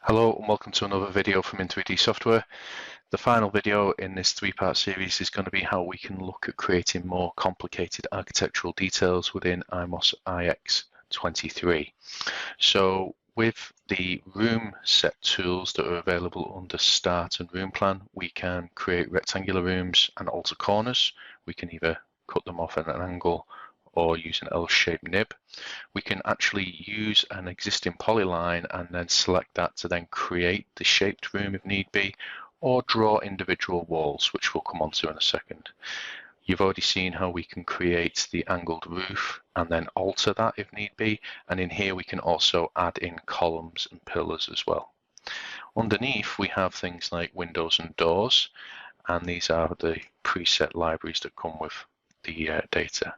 Hello and welcome to another video from In3D Software. The final video in this three-part series is going to be how we can look at creating more complicated architectural details within IMOS IX23. So with the room set tools that are available under Start and Room Plan, we can create rectangular rooms and alter corners. We can either cut them off at an angle or use an L-shaped nib. We can actually use an existing polyline and then select that to then create the shaped room if need be, or draw individual walls, which we'll come on to in a second. You've already seen how we can create the angled roof and then alter that if need be, and in here we can also add in columns and pillars as well. Underneath we have things like windows and doors, and these are the preset libraries that come with the data.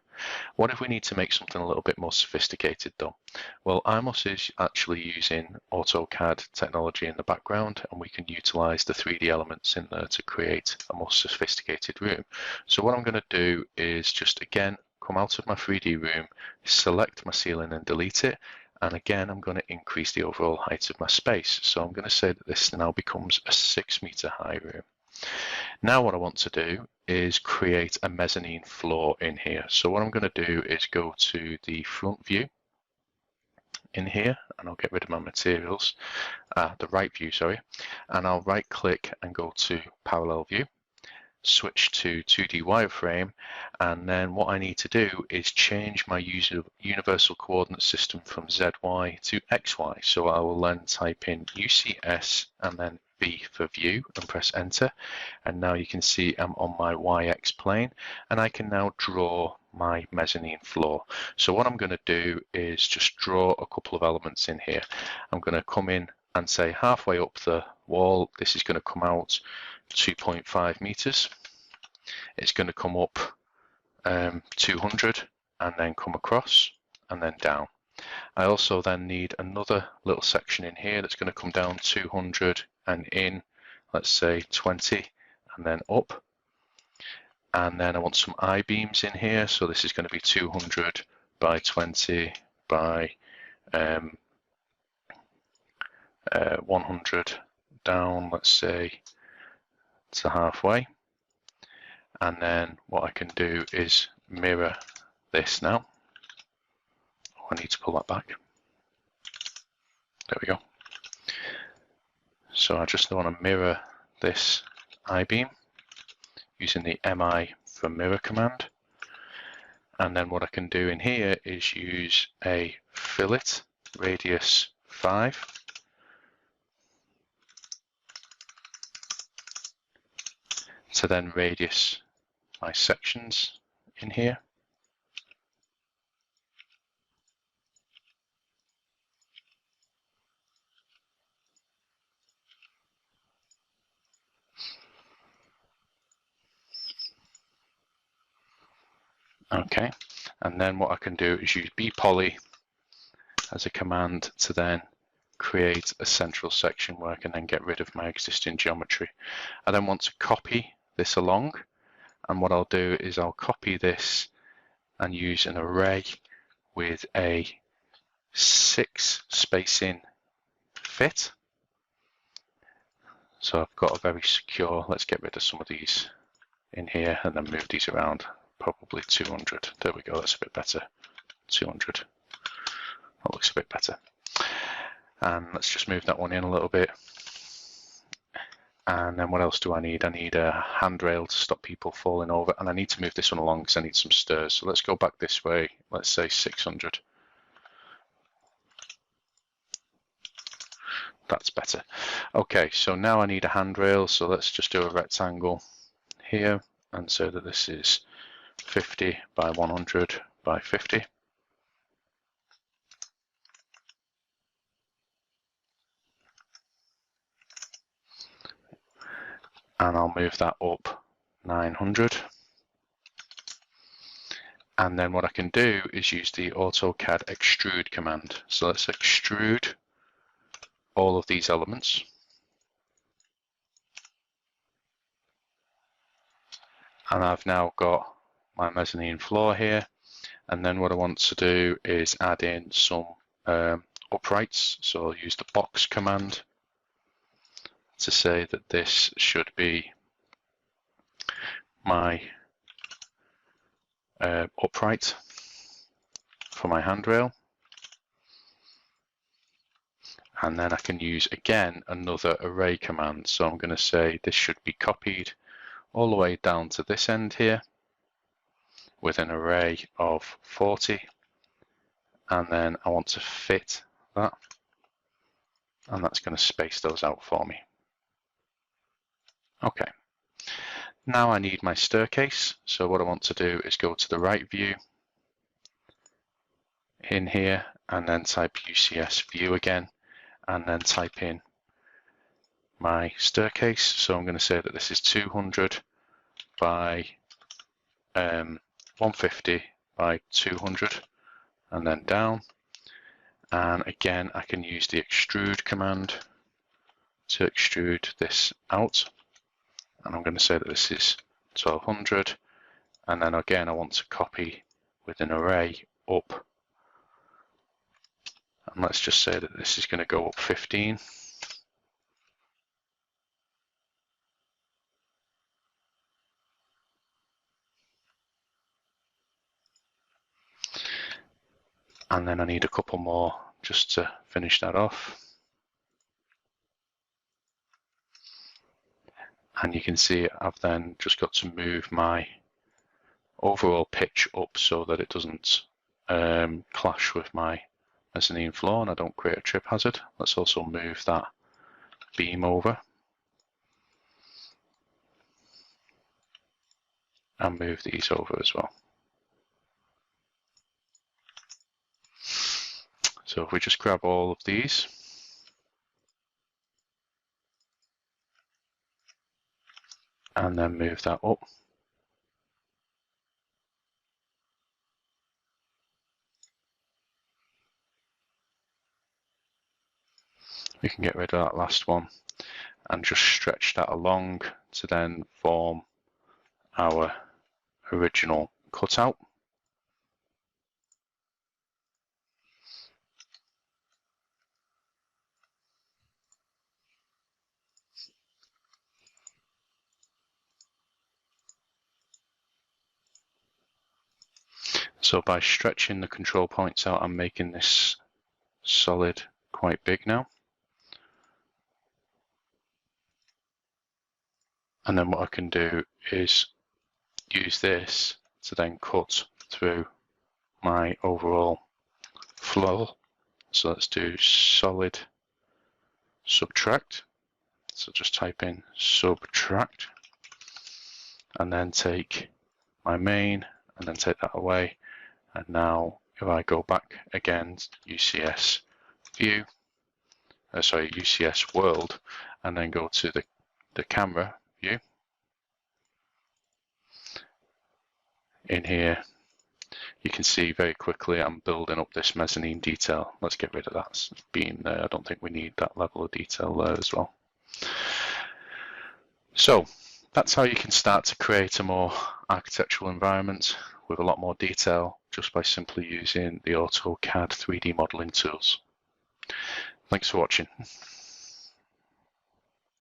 What if we need to make something a little bit more sophisticated though? Well, IMOS is actually using AutoCAD technology in the background, and we can utilize the 3D elements in there to create a more sophisticated room. So what I'm going to do is just again come out of my 3D room, select my ceiling and delete it, and again I'm going to increase the overall height of my space. So I'm going to say that this now becomes a 6-meter high room. Now what I want to do is create a mezzanine floor in here. So what I'm going to do is go to the front view in here, and I'll get rid of my materials, the right view, sorry, and I'll right click and go to parallel view, switch to 2D wireframe, and then what I need to do is change my universal coordinate system from ZY to XY. So I will then type in UCS and then V for view and press enter, and now you can see I'm on my YX plane and I can now draw my mezzanine floor. So what I'm going to do is just draw a couple of elements in here. I'm going to come in and say halfway up the wall, this is going to come out 2.5 meters. It's going to come up 200 and then come across and then down. I also then need another little section in here that's going to come down 200 and in, let's say 20, and then up. And then I want some I-beams in here, so this is going to be 200 by 20 by 100 down, let's say to halfway. And then what I can do is mirror this now. I need to pull that back. There we go. So I just want to mirror this I-beam using the MI for mirror command. And then what I can do in here is use a fillet radius 5. To then radius my sections in here. Okay, and then what I can do is use bpoly as a command to then create a central section where I can then get rid of my existing geometry. I then want to copy this along, and what I'll do is I'll copy this and use an array with a 6 spacing fit. So I've got a very secure, let's get rid of some of these in here and then move these around. Probably 200. There we go, that's a bit better. 200. That looks a bit better. And let's just move that one in a little bit. And then what else do I need? I need a handrail to stop people falling over, and I need to move this one along because I need some stairs. So let's go back this way, let's say 600. That's better. Okay, so now I need a handrail, so let's just do a rectangle here and say that this is 50 by 100 by 50. And I'll move that up 900. And then what I can do is use the AutoCAD extrude command. So let's extrude all of these elements. And I've now got my mezzanine floor here, and then what I want to do is add in some uprights. So I'll use the box command to say that this should be my upright for my handrail. And then I can use, again, another array command. So I'm going to say this should be copied all the way down to this end here with an array of 40. And then I want to fit that. And that's going to space those out for me. Okay. Now I need my staircase. So what I want to do is go to the right view in here and then type UCS view again. And then type in my staircase. So I'm going to say that this is 200 by 150 by 200 and then down. And again, I can use the extrude command to extrude this out. And I'm going to say that this is 1200. And then again, I want to copy with an array up. And let's just say that this is going to go up 15. And then I need a couple more just to finish that off. And you can see I've then just got to move my overall pitch up so that it doesn't clash with my mezzanine floor and I don't create a trip hazard. Let's also move that beam over and move these over as well. So if we just grab all of these and then move that up. We can get rid of that last one and just stretch that along to then form our original cutout. So by stretching the control points out, I'm making this solid quite big now. And then what I can do is use this to then cut through my overall floor. So let's do solid subtract. So just type in subtract and then take my main and then take that away. And now if I go back again, UCS view, UCS world, and then go to the camera view. In here, you can see very quickly I'm building up this mezzanine detail. Let's get rid of that beam there. I don't think we need that level of detail there as well. So that's how you can start to create a more architectural environment with a lot more detail just by simply using the AutoCAD 3D modeling tools. Thanks for watching.